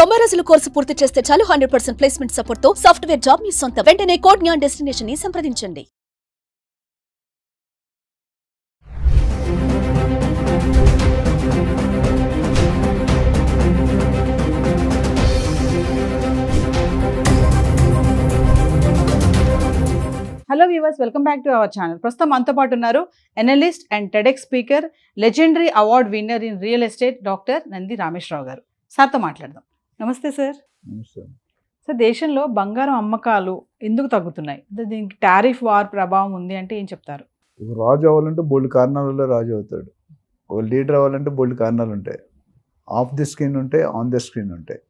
90 రోజుల కోర్సు పూర్తి చేస్తే చాలు 100% ప్లేస్మెంట్ సపోర్ట్ తో సాఫ్ట్వేర్ జాబ్ మీ సొంతం. వెంటనే కోడ్ జ్ఞాన్ డెస్టినేషన్ ని సంప్రదించండి. Hello viewers, welcome back to our channel. ప్రస్తుతం మనతో పాటు ఉన్నారు analyst and TEDx speaker, legendary award winner in real estate doctor Nandi Rameshwar Rao గారు. సార్తో మాట్లాడదాం. నమస్తే సార్. సార్, దేశంలో బంగారం అమ్మకాలు ఎందుకు తగ్గుతున్నాయి? దీనికి టారిఫ్ వార్ ప్రభావం ఉంది అంటే ఏం చెప్తారు? రాజు అవ్వాలంటే బోల్డ్ కారణాల వల్ల రాజు అవుతాడు. ఒక లీడర్ అవ్వాలంటే బోల్డ్ కారణాలు ఉంటాయి. ఆఫ్ ది స్క్రీన్ ఉంటాయి, ఆన్ ది స్క్రీన్ ఉంటాయి.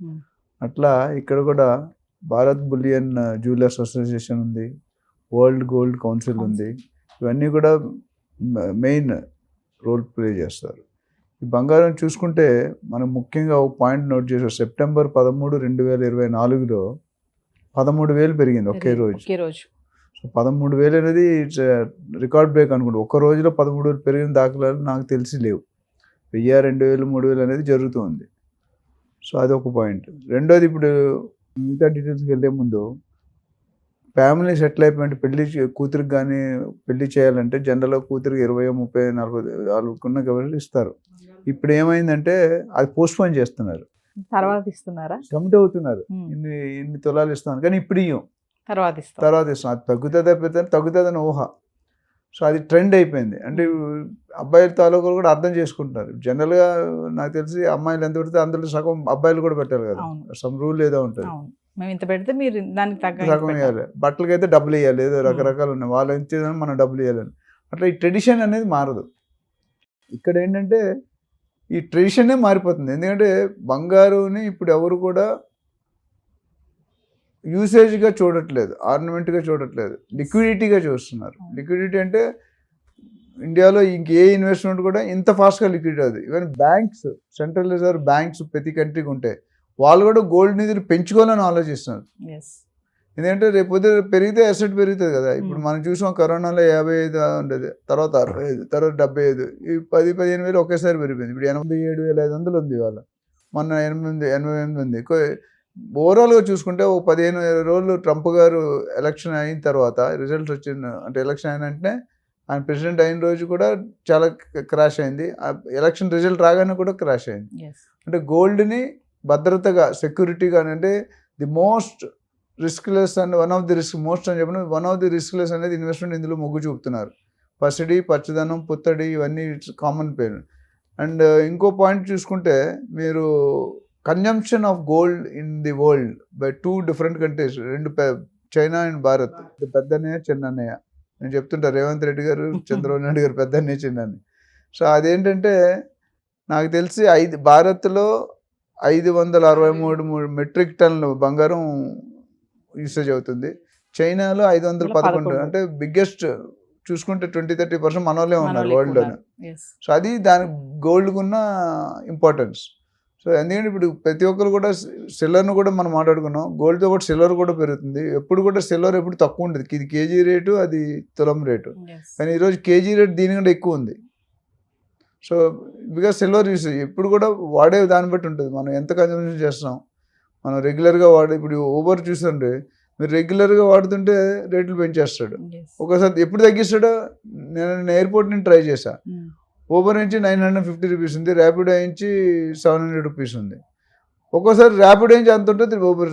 అట్లా ఇక్కడ కూడా భారత్ బులియన్ జ్యువెలర్స్ అసోసియేషన్ ఉంది, వరల్డ్ గోల్డ్ కౌన్సిల్ ఉంది. ఇవన్నీ కూడా మెయిన్ రోల్ ప్లే చేస్తారు. ఈ బంగారం చూసుకుంటే మనం ముఖ్యంగా ఒక పాయింట్ నోట్ చేసాం. సెప్టెంబర్ 13, 2024లో 13,000 పెరిగింది ఒకే రోజు. సో 13,000 అనేది ఇట్స్ రికార్డ్ బ్రేక్ అనుకుంటా. ఒక్క రోజులో 13,000 పెరిగిన దాఖలాలు నాకు తెలిసి లేవు. 1000, 2,000, 3,000 అనేది జరుగుతుంది. సో అది ఒక పాయింట్. రెండోది, ఇప్పుడు మిగతా డీటెయిల్స్కి వెళ్ళే ముందు, ఫ్యామిలీ సెటిల్ అయిపోయింటే కూతురికి కానీ పెళ్లి చేయాలంటే జనరల్గా కూతురికి 20, 30, 40 వాళ్ళకున్న గవర్నమెంట్ ఇస్తారు. ఇప్పుడు ఏమైందంటే అది పోస్ట్పోన్ చేస్తున్నారు, తర్వాత ఇస్తున్నారా, కమిట్ అవుతున్నారు. ఇన్ని తులాలు ఇస్తాను కానీ ఇప్పుడు ఇయ్యం, తర్వాత ఇస్తాం. అది తగ్గుతుందని ఊహ. సో అది ట్రెండ్ అయిపోయింది. అంటే అబ్బాయిల తాలూకులు కూడా అర్థం చేసుకుంటున్నారు. జనరల్గా నాకు తెలిసి అమ్మాయిలు ఎంత పెడితే అందులో సగం అబ్బాయిలు కూడా పెట్టాలి కదా, సమ్ రూల్ ఏదో ఉంటుంది. మేము ఇంత పెడితే మీరు దానికి సగం ఇవ్వాలి. బట్టలకైతే డబ్బులు ఇవ్వాలి, ఏదో రకరకాలు ఉన్నాయి. వాళ్ళు ఎంత మనం డబ్బులు ఇవ్వాలని. అట్లా ఈ ట్రెడిషన్ అనేది మారదు. ఇక్కడ ఏంటంటే ఈ ట్రెడిషనే మారిపోతుంది. ఎందుకంటే బంగారుని ఇప్పుడు ఎవరు కూడా యూసేజ్గా చూడట్లేదు, ఆర్నమెంట్గా చూడట్లేదు, లిక్విడిటీగా చూస్తున్నారు. లిక్విడిటీ అంటే ఇండియాలో ఇంకే ఇన్వెస్ట్మెంట్ కూడా ఇంత ఫాస్ట్గా లిక్విడిటీ అవుతుంది. Even banks, central reserve banks ప్రతి కంట్రీకి ఉంటాయి. వాళ్ళు కూడా గోల్డ్ నిధులు పెంచుకోవాలని ఆలోచిస్తున్నారు. ఎందుకంటే రేపు పెరిగితే అసెట్ పెరుగుతుంది కదా. ఇప్పుడు మనం చూసాం, కరోనాలో 55 ఉండేది, తర్వాత 65, తర్వాత 75, ఈ 10-15 వేలు ఒకేసారి పెరిగిపోయింది. ఇప్పుడు 87,500 ఉంది ఇవాళ. మొన్న 88 ఉంది. ఓవరాల్గా చూసుకుంటే ఒక 15 రోజులు ట్రంప్ గారు ఎలక్షన్ అయిన తర్వాత రిజల్ట్స్ వచ్చింది. అంటే ఎలక్షన్ అయిన వెంటనే ఆయన ప్రెసిడెంట్ అయిన రోజు కూడా చాలా క్రాష్ అయింది. ఎలక్షన్ రిజల్ట్ రాగానే కూడా క్రాష్ అయింది. అంటే గోల్డ్ని భద్రతగా, సెక్యూరిటీగా, అంటే the most riskless and one of the risk most అని చెప్పిన వన్ ఆఫ్ ది రిస్క్లెస్ అనేది ఇన్వెస్ట్మెంట్ ఇందులో మొగ్గు చూపుతున్నారు. పసిడి, పచ్చదనం, పుత్తడి ఇవన్నీ కామన్ పేరు. అండ్ ఇంకో పాయింట్ చూసుకుంటే, మీరు consumption of gold in the world by 2 different countries, China and Bharat. పెద్దన్నయ్య, చిన్నన్నయ్య నేను చెప్తుంటా. రేవంత్ రెడ్డి గారు, చంద్రబాబు నాయుడు గారు పెద్దన్నయ్య, చిన్నన్నయ్య. సో అదేంటంటే నాకు తెలిసి భారత్లో 563 మెట్రిక్ టన్నులు బంగారం యూసేజ్ అవుతుంది. చైనాలో 511. అంటే బిగ్గెస్ట్ చూసుకుంటే 20-30% మన వాళ్ళే ఉన్నారు వరల్డ్లోనే. సో అది దాని గోల్డ్కున్న ఇంపార్టెన్స్. సో ఎందుకంటే ఇప్పుడు ప్రతి ఒక్కరు కూడా సిల్వర్ను కూడా మనం మాట్లాడుకున్నాం, గోల్డ్తో కూడా సిల్వర్ కూడా పెరుగుతుంది. ఎప్పుడు కూడా సిల్వర్ ఎప్పుడు తక్కువ ఉంటుంది. ఇది కేజీ రేటు, అది తులం రేటు. కానీ ఈరోజు కేజీ రేటు దీనికంటే ఎక్కువ ఉంది. సో బికాజ్ సిల్వర్ యూసేజ్ ఎప్పుడు కూడా వాడే దాన్ని బట్టి ఉంటుంది. మనం ఎంత కన్జంప్షన్ చేస్తున్నాం, మనం రెగ్యులర్గా ఇప్పుడు ఊబర్ చూస్తుంటే మీరు రెగ్యులర్గా వాడుతుంటే రేట్లు పెంచేస్తాడు. ఒకసారి ఎప్పుడు తగ్గిస్తాడో, నేను ఎయిర్పోర్ట్ నుంచి ట్రై చేశా. ఊబర్ నుంచి 950 రూపీస్ ఉంది, ర్యాపిడో నుంచి 700 రూపీస్ ఉంది. ఒక్కోసారి ర్యాపిడో నుంచి అంత ఉంటుంది, ఊబర్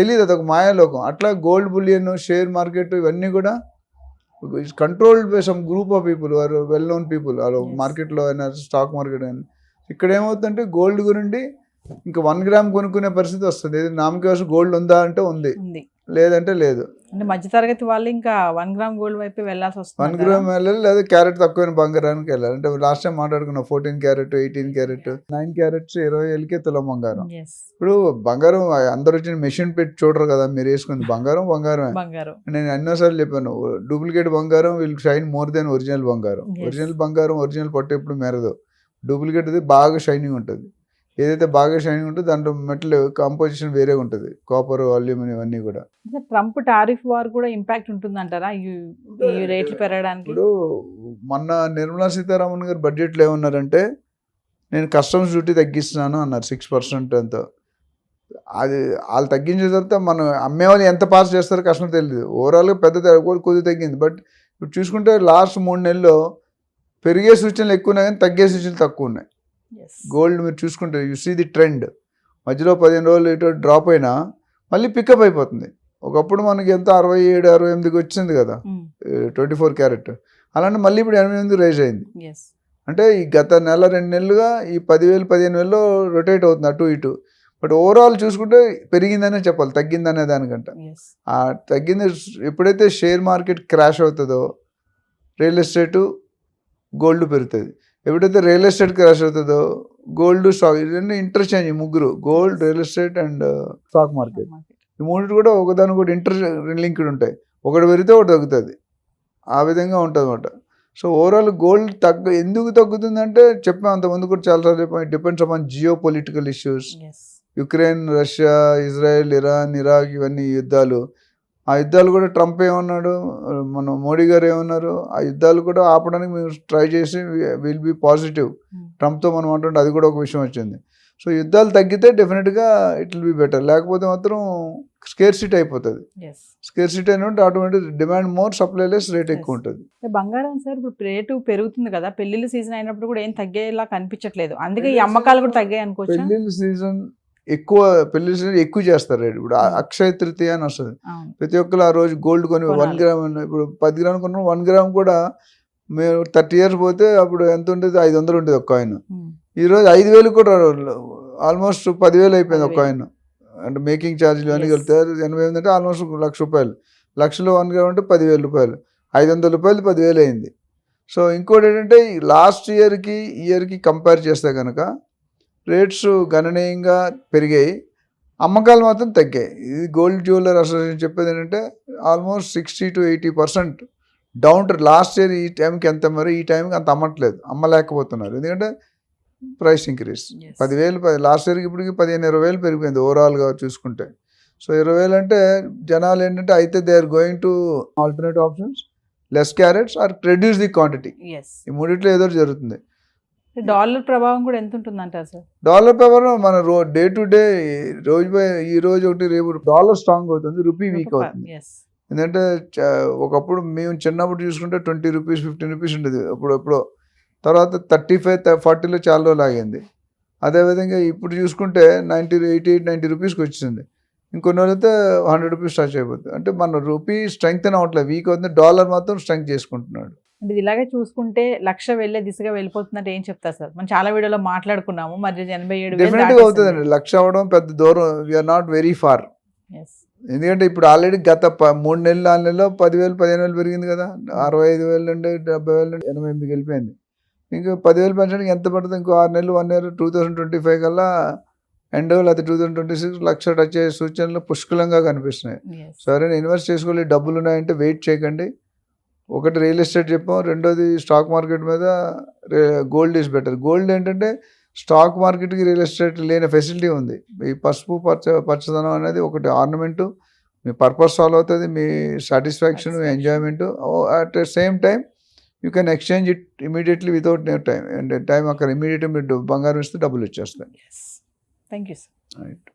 తెలియదు, అదొక మాయాలోకం. అట్లా గోల్డ్ బులియన్, షేర్ మార్కెట్ ఇవన్నీ కూడా controlled by some group of people, or well known people. వాళ్ళు మార్కెట్లో అయినా, స్టాక్ మార్కెట్ అయినా. ఇక్కడ ఏమవుతుందంటే గోల్డ్ గురించి ఇంకా 1 గ్రామ్ కొనుక్కునే పరిస్థితి వస్తుంది. నామకేసం గోల్డ్ ఉందా అంటే ఉంది, లేదంటే లేదు. అంటే మధ్యతరగతి వాళ్ళు ఇంకా 1 గ్రామ్ గోల్డ్ వైపు వెళ్ళాల్సి వస్తుంది. 1 గ్రామ్ వెళ్ళాలి, లేదా క్యారెట్ తక్కువైన బంగారానికి వెళ్ళాలి. అంటే లాస్ట్ టైం మాట్లాడుకున్నాం 14 క్యారెట్, 18 క్యారెట్, 9 క్యారెట్స్ 20,000కే తులం బంగారం. ఇప్పుడు బంగారం అందరు వచ్చిన మెషిన్ పెట్టి చూడరు కదా, మీరు వేసుకుంది బంగారమే. నేను ఎన్నోసార్లు చెప్పాను, డూప్లికేట్ బంగారం will shine more than original బంగారం. ఒరిజినల్ పట్టు ఎప్పుడు మెరదు. డూప్లికేట్ అది బాగా షైనింగ్ ఉంటుంది. ఏదైతే బాగా షైనింగ్ ఉంటుందో దాంట్లో మెటల్ కాంపోజిషన్ వేరే ఉంటుంది, కాపర్, అల్యూమినియం ఇవన్నీ కూడా. ట్రంప్ టారిఫ్ వార్ కూడా ఇంపాక్ట్ ఉంటుందంటారా ఈ రేట్లు పెరగడానికి? ఇప్పుడు మొన్న నిర్మలా సీతారామన్ గారు బడ్జెట్లో ఏమన్నారంటే, నేను కస్టమ్స్ డ్యూటీ తగ్గిస్తున్నాను అన్నారు 6% ఎంతో. అది వాళ్ళు తగ్గించిన తర్వాత మనం అమ్మేవాళ్ళు ఎంత పాస్ చేస్తారో కష్టం తెలియదు. ఓవరాల్గా కొద్దిగా తగ్గింది. బట్ ఇప్పుడు చూసుకుంటే లాస్ట్ 3 నెలల్లో పెరిగే సూచనలు ఎక్కువ ఉన్నాయి కానీ తగ్గే సూచనలు తక్కువ ఉన్నాయి. గోల్డ్ మీరు చూసుకుంటే యు సీ ది ట్రెండ్. మధ్యలో 15 రోజులు ఇటు డ్రాప్ అయినా మళ్ళీ పికప్ అయిపోతుంది. ఒకప్పుడు మనకి ఎంత 67, 68కి వచ్చింది కదా 24 క్యారెట్. అలాంటి మళ్ళీ ఇప్పుడు 88 రైజ్ అయింది. అంటే ఈ గత నెల 2 నెలలుగా ఈ 10,000 15,000లో రొటేట్ అవుతుంది అటు ఇటు. బట్ ఓవరాల్ చూసుకుంటే పెరిగిందనే చెప్పాలి, తగ్గిందనే దానికంటే. ఆ తగ్గింది ఎప్పుడైతే షేర్ మార్కెట్ క్రాష్ అవుతుందో రియల్ ఎస్టేటు గోల్డ్ పెరుగుతుంది. ఎప్పుడైతే రియల్ ఎస్టేట్ క్రాష్ అవుతుందో గోల్డ్ స్టాక్, ఇవన్నీ ఇంటర్చేంజ్. ముగ్గురు gold, real estate and stock market, ఈ మూడింటి కూడా ఒకదాని కూడా లింక్డ్ ఉంటాయి. ఒకటి పెరిగితే ఒకటి తగ్గుతుంది, ఆ విధంగా ఉంటుంది అన్నమాట. సో ఓవరాల్ గోల్డ్ ఎందుకు తగ్గుతుందంటే చెప్పాం అంతకుముందు కూడా చాలాసార్లు చెప్పాం. It depends upon geo political issues. Ukraine, Russia, Israel, Iran, Iraq, ఇవన్నీ యుద్ధాలు. ఆ యుద్ధాలు కూడా ట్రంప్ ఏమన్నాడు, మన మోడీ గారు ఏమన్నారు, ఆ యుద్ధాలు కూడా ఆపడానికి మేము ట్రై చేసి విల్ బీ పాజిటివ్. ట్రంప్తో మనం అంటుంటే అది కూడా ఒక విషయం వచ్చింది. సో యుద్ధాలు తగ్గితే డెఫినెట్గా ఇట్ విల్ బీ బెటర్. లేకపోతే మాత్రం స్కేర్సిటీ అయిపోతుంది. స్కేర్సిటీ అయినట్టు automatic demand more, supply less, rate ఎక్కువ ఉంటుంది. బంగారం సార్ ఇప్పుడు రేటు పెరుగుతుంది కదా, పెళ్లిళ్ళ సీజన్ అయినప్పుడు కూడా ఏం తగ్గేలా కనిపించట్లేదు. అందుకే ఈ అమ్మకాలు కూడా తగ్గాయి అనుకోవచ్చు. పెళ్లిళ్ళ సీజన్ పెళ్లి సీజన్ ఎక్కువ చేస్తారు రేటు. ఇప్పుడు అక్షయ తృతీయ అని వస్తుంది, ప్రతి ఒక్కరు ఆ రోజు గోల్డ్ కొని 1 గ్రామ్, ఇప్పుడు 10 గ్రామ్ కొన్న 1 గ్రామ్ కూడా మేము 30 years పోతే అప్పుడు ఎంత ఉంటుంది, 500 ఉంటుంది ఒక కాయిన్. ఈరోజు 5,000 కూడా ఆల్మోస్ట్ 10,000 అయిపోయింది ఒక కాయిన్. అంటే మేకింగ్ ఛార్జీలు అన్నీ కలిపితే 88 అంటే ఆల్మోస్ట్ ₹1,00,000. లక్షలో 1 గ్రామ్ అంటే ₹10,000, ₹500 10,000 అయింది. సో ఇంకోటి ఏంటంటే లాస్ట్ ఇయర్కి కంపేర్ చేస్తే కనుక రేట్స్ గణనీయంగా పెరిగాయి, అమ్మకాలు మాత్రం తగ్గాయి. ఇది గోల్డ్ జ్యువెలర్ అసోసియేషన్ చెప్పేది ఏంటంటే almost 60 to 80% down. Last year ఈ టైంకి ఎంత, మరి ఈ టైంకి అంత అమ్మట్లేదు, అమ్మలేకపోతున్నారు. ఎందుకంటే ప్రైస్ ఇంక్రీజ్ 10,000 లాస్ట్ ఇయర్కి ఇప్పటికి 15,000-20,000 పెరిగిపోయింది ఓవరాల్గా చూసుకుంటే. సో 20,000 అంటే జనాలు ఏంటంటే అయితే they are going to alternative options, less carrots or reduce the quantity. ఈ మూడిట్లో ఏదో జరుగుతుంది. డాలర్ ప్రభావం కూడా ఎంత ఉంటుంది అంటారు సార్? డాలర్ ప్రభావం మన డే టు డే, ఈ రోజు ఒకటి రేపు డాలర్ స్ట్రాంగ్ అవుతుంది, రూపీ వీక్ అవుతుంది. ఎందుకంటే ఒకప్పుడు మేము చిన్నప్పుడు చూసుకుంటే ₹20, ₹15 ఉండేది. ఎప్పుడో తర్వాత 35-40లో చాలా రోజులు ఆగింది. అదేవిధంగా ఇప్పుడు చూసుకుంటే 88-90 రూపీస్కి వచ్చింది. ఇంకొన్ని రోజులైతే ₹100 టచ్ అయిపోతుంది. అంటే మన రూపీ స్ట్రెంగ్త్ అవ్వట్లేదు, వీక్ అవుతుంది. డాలర్ మాత్రం స్ట్రెంగ్త్ చేసుకుంటున్నాడు. అంటే ఇలాగే చూసుకుంటే 1,00,000 వెళ్ళే దిశగా వెళ్ళిపోతుందంటే ఏం చెప్తారు సార్? మనం చాలా వీడియోలో మాట్లాడుకున్నాము, మరి 87,000 డెఫినెట్గా అవుతుందండి. 1,00,000 అవ్వడం పెద్ద దూరం, వీఆర్ నాట్ వెరీ ఫార్. ఎందుకంటే ఇప్పుడు ఆల్రెడీ గత 3 నెలలు 4 నెలల్లో 10,000 15,000 పెరిగింది కదా. 65,000 నుండి 70,000 నుండి 88కి వెళ్ళిపోయింది. ఇంకా 10,000 పెంచడానికి ఎంత పడుతుంది? ఇంకో 6 నెలలు, 1 year, 2025 కల్లా ఎండ్ లేకపోతే 2026 1,00,000 టచ్ అయ్యే సూచనలు పుష్కలంగా కనిపిస్తున్నాయి. సరే ఇన్వెస్ట్ చేసుకోవాలి, డబ్బులు ఉన్నాయంటే వెయిట్ చేయకండి. ఒకటి రియల్ ఎస్టేట్ చెప్పాం, రెండోది స్టాక్ మార్కెట్ మీద గోల్డ్ ఈజ్ బెటర్. గోల్డ్ ఏంటంటే స్టాక్ మార్కెట్కి రియల్ ఎస్టేట్ లేని ఫెసిలిటీ ఉంది. ఈ పసుపు పచ్చదనం అనేది ఒకటి ఆర్నమెంటు, మీ పర్పస్ సాల్వ్ అవుతుంది, మీ సాటిస్ఫాక్షన్, మీ enjoyment. At the same time you can exchange it immediately without time. అంటే టైం అక్కడ ఇమీడియట్గా మీరు బంగారం ఇస్తే డబ్బులు వచ్చేస్తాయి. Thank you sir. రైట్.